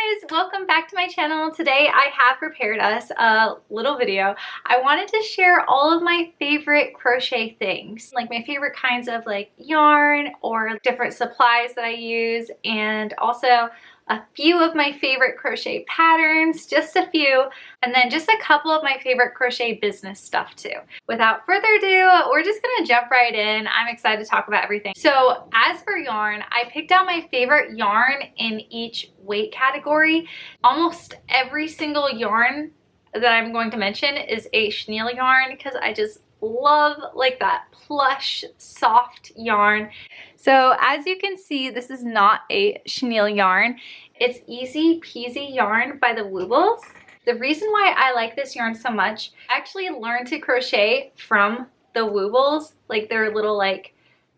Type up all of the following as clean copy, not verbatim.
guys, welcome back to my channel. Today I have prepared us a little video. I wanted to share all of my favorite crochet things, like my favorite kinds of like yarn or different supplies that I use, and also a few of my favorite crochet patterns, just a few, and then just a couple of my favorite crochet business stuff too. Without further ado, we're just gonna jump right in. I'm excited to talk about everything. So as for yarn, I picked out my favorite yarn in each weight category. Almost every single yarn that I'm going to mention is a chenille yarn because I just love like that plush soft yarn. So as you can see, this is not a chenille yarn. It's Easy Peasy yarn by the Woobles. The reason why I like this yarn so much, I actually learned to crochet from the Woobles, like their little like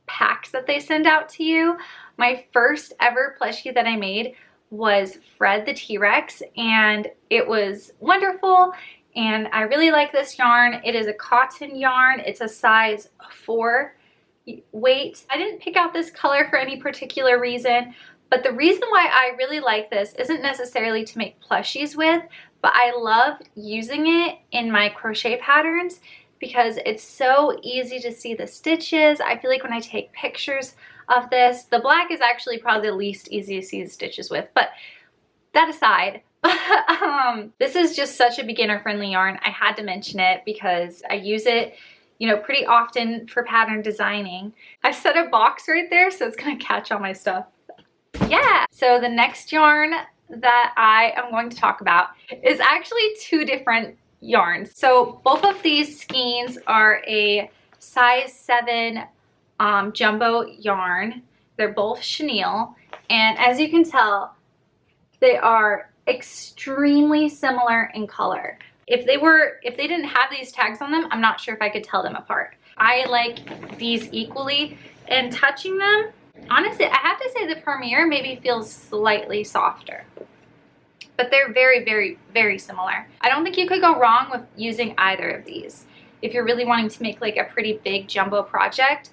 packs that they send out to you. My first ever plushie that I made was Fred the T-Rex, and it was wonderful. And I really like this yarn. It is a cotton yarn. It's a size 4 weight. I didn't pick out this color for any particular reason, but the reason why I really like this isn't necessarily to make plushies with, but I love using it in my crochet patterns because it's so easy to see the stitches. I feel like when I take pictures of this, the black is actually probably the least easy to see the stitches with, but that aside, this is just such a beginner-friendly yarn. I had to mention it because I use it, you know, pretty often for pattern designing. I set a box right there, so it's gonna catch all my stuff. Yeah, so the next yarn that I am going to talk about is actually 2 different yarns. So both of these skeins are a size 7 jumbo yarn. They're both chenille, and as you can tell, they are extremely similar in color. If they didn't have these tags on them, I'm not sure if I could tell them apart. I like these equally, and touching them, honestly, I have to say the Premier maybe feels slightly softer, but they're very, very, very similar. I don't think you could go wrong with using either of these. If you're really wanting to make like a pretty big jumbo project,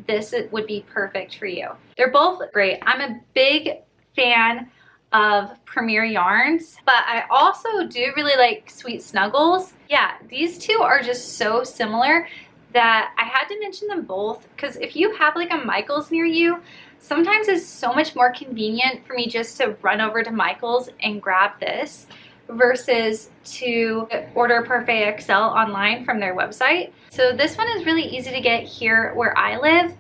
this would be perfect for you. They're both great. I'm a big fan of Premier yarns, but I also do really like Sweet Snuggles. Yeah, these two are just so similar that I had to mention them both, because if you have like a Michaels near you, sometimes it's so much more convenient for me just to run over to Michaels and grab this versus to order Parfait XL online from their website. So this one is really easy to get here where I live,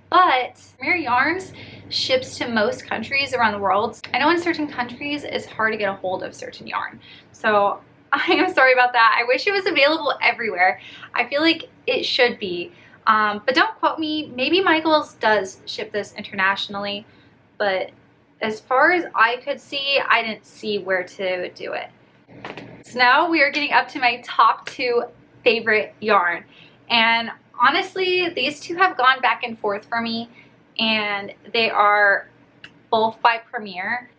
but Premier Yarns ships to most countries around the world. I know in certain countries it's hard to get a hold of certain yarn, so I am sorry about that. I wish it was available everywhere. I feel like it should be, but don't quote me. Maybe Michaels does ship this internationally, but as far as I could see, I didn't see where to do it. So now we are getting up to my top 2 favorite yarn, and honestly, these two have gone back and forth for me, and they are both by Premier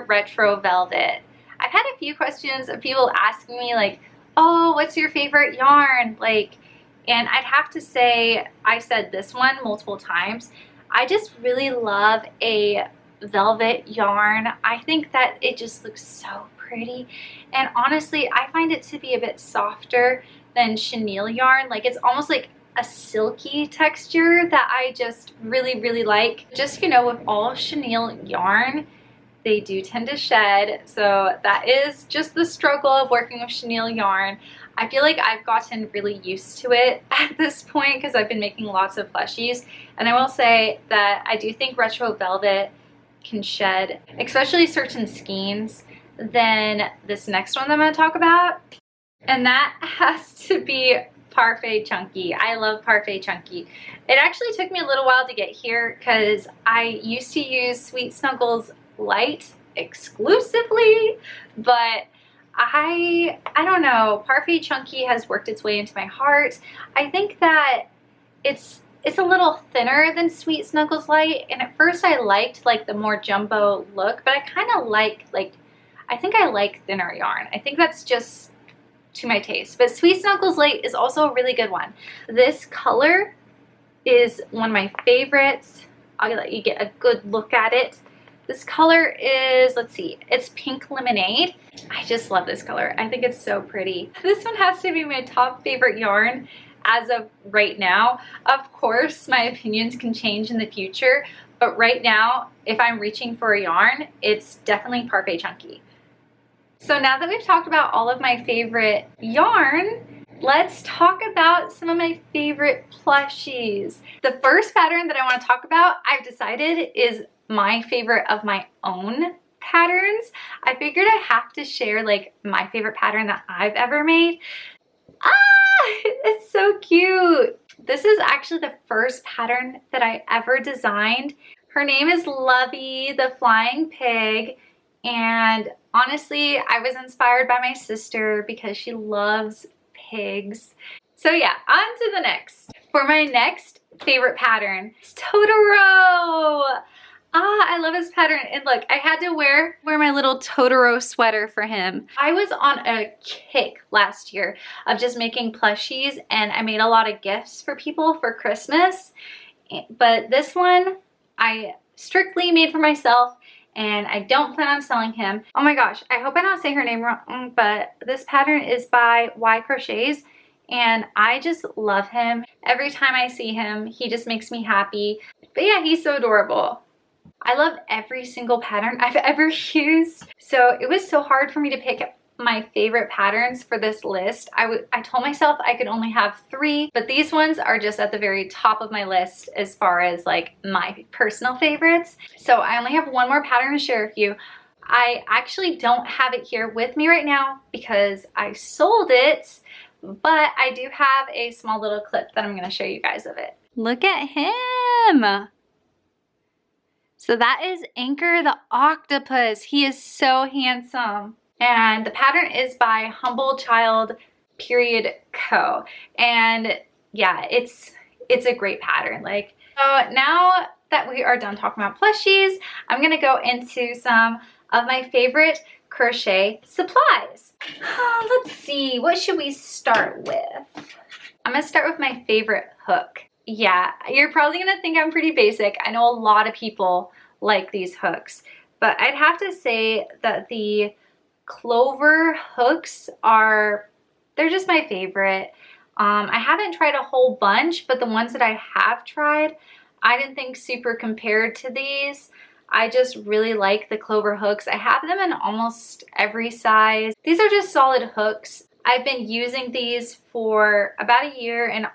Retro Velvet. I've had a few questions of people asking me like, oh, what's your favorite yarn? Like, and I'd have to say, I said this one multiple times. I just really love a velvet yarn. I think that it just looks so pretty, and honestly, I find it to be a bit softer than chenille yarn. Like, it's almost like a silky texture that I just really, really like. Just, you know, with all chenille yarn, they do tend to shed, so that is just the struggle of working with chenille yarn. I feel like I've gotten really used to it at this point because I've been making lots of plushies, and I will say that I do think Retro Velvet can shed, especially certain skeins, than this next one that I'm going to talk about, and that has to be Parfait Chunky. I love Parfait Chunky. It actually took me a little while to get here because I used to use Sweet Snuggles Light exclusively, but I don't know, Parfait Chunky has worked its way into my heart. I think that it's a little thinner than Sweet Snuggles Light, and at first I liked like the more jumbo look, but I kind of like I think I like thinner yarn. I think that's just to my taste, but Sweet Snuggles Light is also a really good one. This color is one of my favorites. I'll let you get a good look at it. This color is, let's see, it's Pink Lemonade. I just love this color. I think it's so pretty. This one has to be my top favorite yarn as of right now. Of course, my opinions can change in the future, but right now, if I'm reaching for a yarn, it's definitely Parfait Chunky. So now that we've talked about all of my favorite yarn, let's talk about some of my favorite plushies. The first pattern that I want to talk about, I've decided is my favorite of my own patterns. I figured I have to share like my favorite pattern that I've ever made. Ah, it's so cute. This is actually the first pattern that I ever designed. Her name is Lovey the Flying Pig, and honestly, I was inspired by my sister because she loves pigs. So yeah, on to the next. For my next favorite pattern, it's Totoro. I love this pattern. And look, I had to wear my little Totoro sweater for him. I was on a kick last year of just making plushies, and I made a lot of gifts for people for Christmas. But this one, I strictly made for myself, and I don't plan on selling him. Oh my gosh, I hope I don't say her name wrong, but this pattern is by Y Crochets, and I just love him. Every time I see him, he just makes me happy. But yeah, he's so adorable. I love every single pattern I've ever used. So it was so hard for me to pick my favorite patterns for this list. I told myself I could only have 3, but these ones are just at the very top of my list as far as like my personal favorites. So I only have one more pattern to share with you. I actually don't have it here with me right now because I sold it, but I do have a small little clip that I'm going to show you guys of it. Look at him. So that is Anchor the Octopus. He is so handsome. And the pattern is by Humble Child Period Co. And yeah, it's a great pattern. Like, so now that we are done talking about plushies, I'm gonna go into some of my favorite crochet supplies. Let's see, what should we start with? I'm gonna start with my favorite hook. Yeah, you're probably gonna think I'm pretty basic. I know a lot of people like these hooks, but I'd have to say that the Clover hooks they're just my favorite. I haven't tried a whole bunch, but the ones that I have tried, I didn't think super compared to these. I just really like the Clover hooks. I have them in almost every size. These are just solid hooks. I've been using these for about a year, and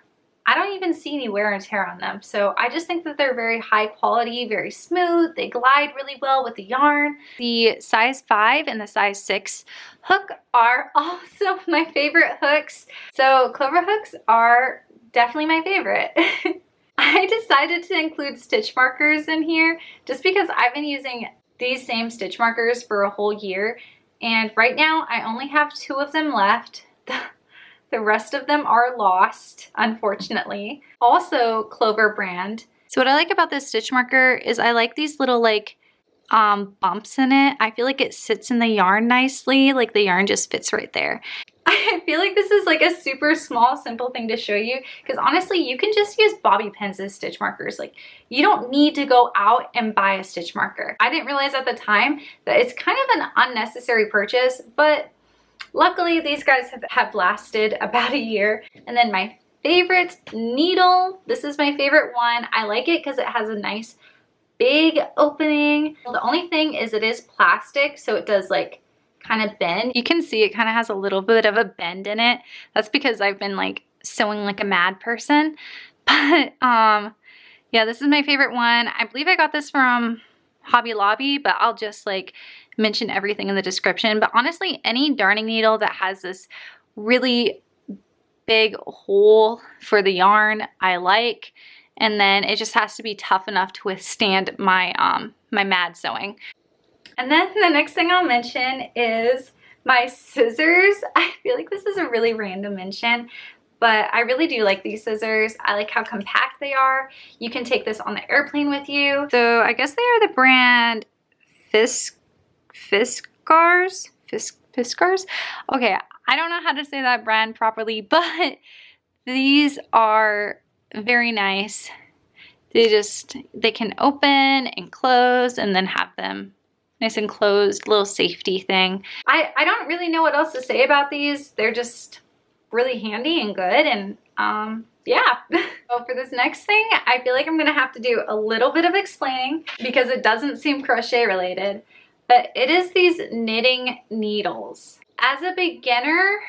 I don't even see any wear and tear on them. So I just think that they're very high quality, very smooth. They glide really well with the yarn. The size 5 and the size 6 hook are also my favorite hooks. So Clover hooks are definitely my favorite. I decided to include stitch markers in here just because I've been using these same stitch markers for a whole year. And right now I only have 2 of them left. The rest of them are lost, unfortunately. Also Clover brand. So what I like about this stitch marker is I like these little like bumps in it. I feel like it sits in the yarn nicely, like the yarn just fits right there. I feel like this is like a super small, simple thing to show you because honestly, you can just use bobby pins as stitch markers. Like you don't need to go out and buy a stitch marker. I didn't realize at the time that it's kind of an unnecessary purchase, but luckily, these guys have lasted about a year. And then my favorite needle. This is my favorite one. I like it because it has a nice big opening. The only thing is it is plastic, so it does like kind of bend. You can see it kind of has a little bit of a bend in it. That's because I've been like sewing like a mad person. But yeah, this is my favorite one. I believe I got this from Hobby Lobby, but I'll just like mention everything in the description. But honestly, any darning needle that has this really big hole for the yarn, I like. And then it just has to be tough enough to withstand my my mad sewing. And then the next thing I'll mention is my scissors. I feel like this is a really random mention, but I really do like these scissors. I like how compact they are. You can take this on the airplane with you. So I guess they are the brand Fiskars? Okay, I don't know how to say that brand properly, but these are very nice. They can open and close and then have them nice and closed, little safety thing. I don't really know what else to say about these. They're just really handy and good, and yeah. So for this next thing, I feel like I'm gonna have to do a little bit of explaining because it doesn't seem crochet related, but it is these knitting needles. As a beginner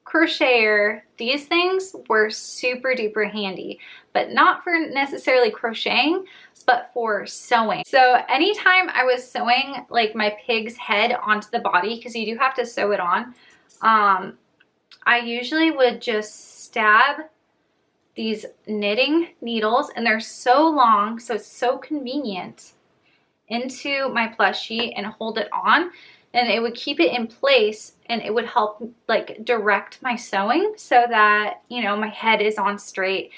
crocheter, these things were super duper handy, but not for necessarily crocheting, but for sewing. So anytime I was sewing like my pig's head onto the body, because you do have to sew it on, I usually would just stab these knitting needles, and they're so long, so it's so convenient, into my plushie and hold it on, and it would keep it in place, and it would help like direct my sewing so that, you know, my head is on straight.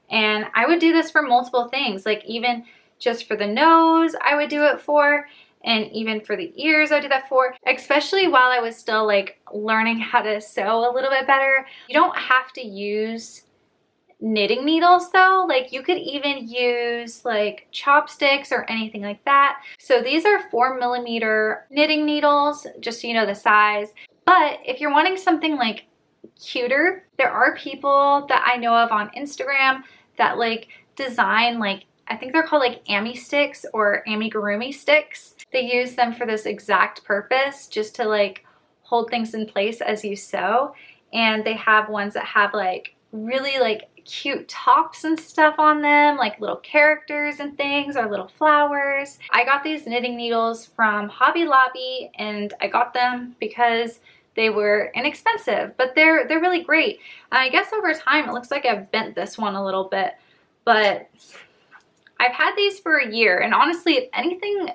And I would do this for multiple things, like even just for the nose I would do it for, and even for the ears I do that for, especially while I was still like learning how to sew a little bit better. You don't have to use knitting needles though, like you could even use like chopsticks or anything like that. So these are 4mm knitting needles, just so you know the size. But if you're wanting something like cuter, there are people that I know of on Instagram that like design, like I think they're called like ami sticks or amigurumi sticks. They use them for this exact purpose, just to like hold things in place as you sew. And they have ones that have like really like cute tops and stuff on them, like little characters and things, or little flowers. I got these knitting needles from Hobby Lobby, and I got them because they were inexpensive, but they're really great. And I guess over time it looks like I've bent this one a little bit, but I've had these for a year, and honestly, if anything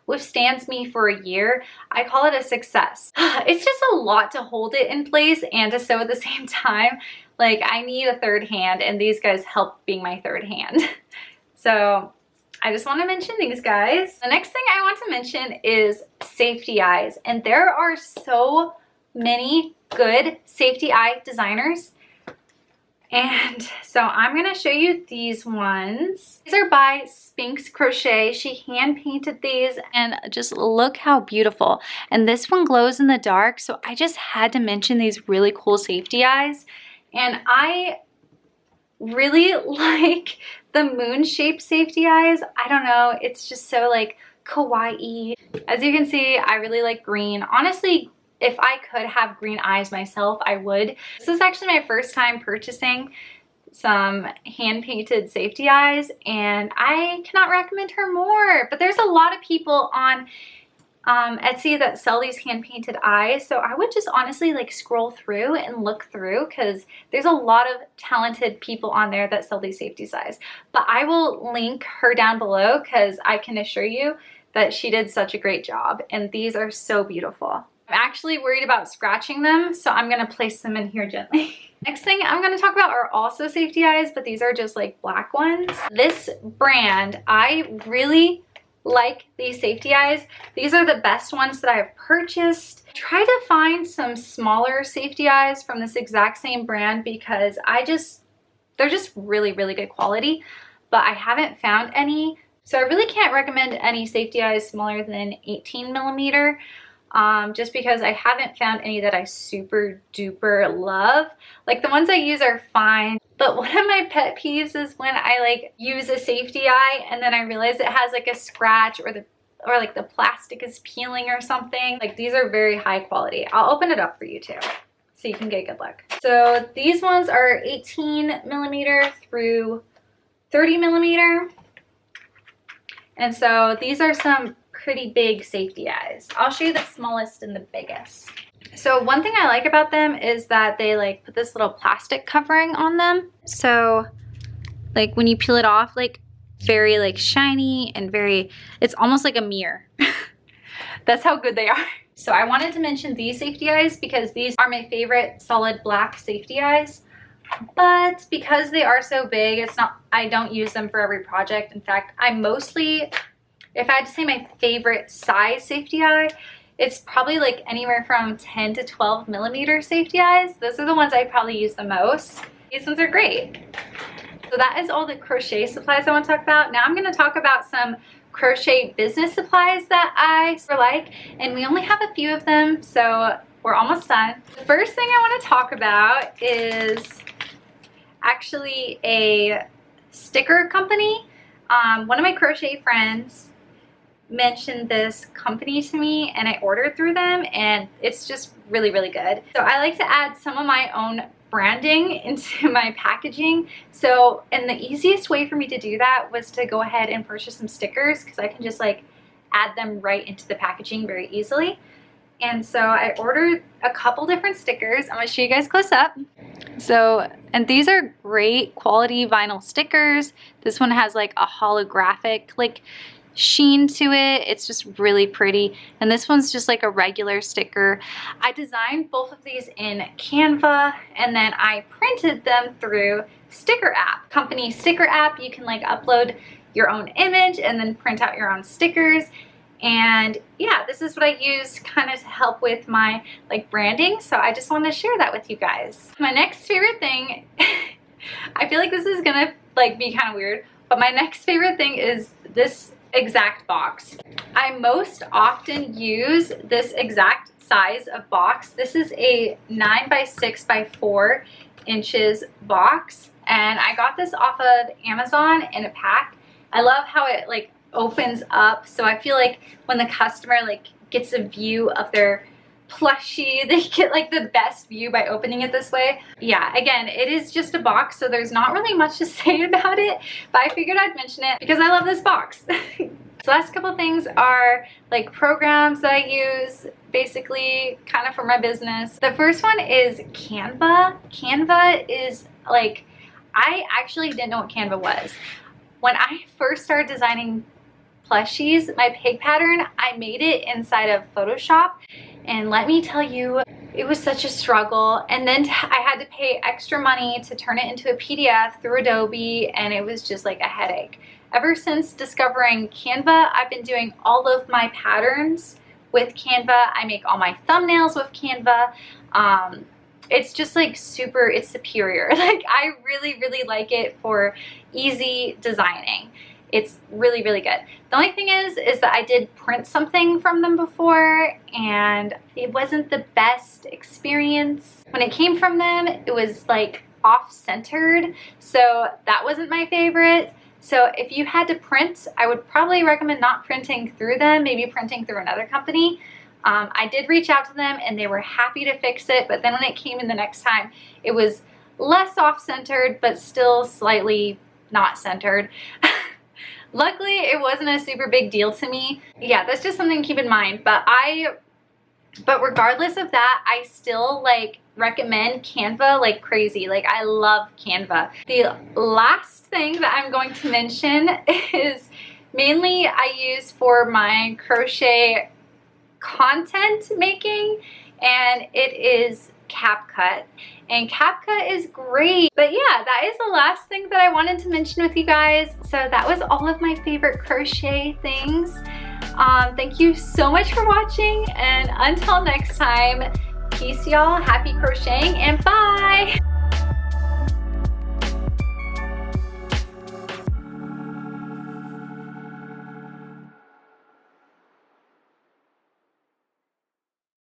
withstands me for a year, I call it a success. It's just a lot to hold it in place and to sew at the same time. Like I need a third hand, and these guys help being my third hand. So I just want to mention these guys. The next thing I want to mention is safety eyes, and there are so many good safety eye designers. And so I'm going to show you these ones. These are by Spinks Crochet. She hand painted these, and just look how beautiful. And this one glows in the dark, so I just had to mention these really cool safety eyes. And I really like the moon shaped safety eyes. I don't know, it's just so like kawaii. As you can see, I really like green. Honestly, if I could have green eyes myself, I would. This is actually my first time purchasing some hand-painted safety eyes, and I cannot recommend her more. But there's a lot of people on Etsy that sell these hand-painted eyes, so I would just honestly like scroll through and look through, because there's a lot of talented people on there that sell these safety eyes. But I will link her down below, because I can assure you that she did such a great job, and these are so beautiful. I'm actually worried about scratching them, so I'm going to place them in here gently. Next thing I'm going to talk about are also safety eyes, but these are just like black ones. This brand, I really like these safety eyes. These are the best ones that I've purchased. Try to find some smaller safety eyes from this exact same brand, because they're just really, really good quality, but I haven't found any. So I really can't recommend any safety eyes smaller than 18mm. Just because I haven't found any that I super duper love. Like the ones I use are fine, but one of my pet peeves is when I like use a safety eye and then I realize it has like a scratch, or like the plastic is peeling or something. Like these are very high quality. I'll open it up for you too, so you can get a good look. So these ones are 18mm through 30mm. And so these are some pretty big safety eyes. I'll show you the smallest and the biggest. So one thing I like about them is that they like put this little plastic covering on them. So like when you peel it off, like very like shiny and very, it's almost like a mirror. That's how good they are. So I wanted to mention these safety eyes because these are my favorite solid black safety eyes. But because they are so big, I don't use them for every project. In fact, I mostly, if I had to say my favorite size safety eye, it's probably like anywhere from 10 to 12mm safety eyes. Those are the ones I probably use the most. These ones are great. So that is all the crochet supplies I want to talk about. Now I'm going to talk about some crochet business supplies that I like, and we only have a few of them, so we're almost done. The first thing I want to talk about is actually a sticker company. One of my crochet friends mentioned this company to me and I ordered through them, and it's just really, really good. So I like to add some of my own branding into my packaging. So, and the easiest way for me to do that was to go ahead and purchase some stickers, because I can just like add them right into the packaging very easily. And so I ordered a couple different stickers. I'm gonna show you guys close up. So, and these are great quality vinyl stickers. This one has like a holographic like sheen to it. It's just really pretty. And this one's just like a regular sticker. I designed both of these in Canva, and then I printed them through Sticker App. Company Sticker App, you can like upload your own image and then print out your own stickers. And yeah, this is what I use kind of to help with my like branding. So I just want to share that with you guys. My next favorite thing, I feel like this is gonna like be kind of weird, but my next favorite thing is this exact box. I most often use this exact size of box. This is a 9 by 6 by 4 inches box, and I got this off of Amazon in a pack. I love how it like opens up, so I feel like when the customer like gets a view of their plushie, they get like the best view by opening it this way. Yeah, again, it is just a box, so there's not really much to say about it, but I figured I'd mention it because I love this box. The last couple things are like programs that I use basically kind of for my business. The first one is Canva. Canva is like, I actually didn't know what Canva was. When I first started designing plushies, my pig pattern, I made it inside of Photoshop, and let me tell you, it was such a struggle. And then I had to pay extra money to turn it into a PDF through Adobe, and it was just like a headache. Ever since discovering Canva, I've been doing all of my patterns with Canva. I make all my thumbnails with Canva. It's just like super, it's superior. Like I really, really like it for easy designing. It's really, really good. The only thing is that I did print something from them before, and it wasn't the best experience. When it came from them, it was like off-centered, so that wasn't my favorite. So if you had to print, I would probably recommend not printing through them, maybe printing through another company. I did reach out to them and they were happy to fix it, but then when it came in the next time, it was less off-centered, but still slightly not centered. Luckily, it wasn't a super big deal to me. Yeah, that's just something to keep in mind. But regardless of that, I still like recommend Canva like crazy. Like I love Canva. The last thing that I'm going to mention is mainly I use for my crochet content making, and it is CapCut. And CapCut is great. But yeah, that is the last thing that I wanted to mention with you guys. So that was all of my favorite crochet things. Thank you so much for watching, and until next time, peace y'all, happy crocheting, and bye!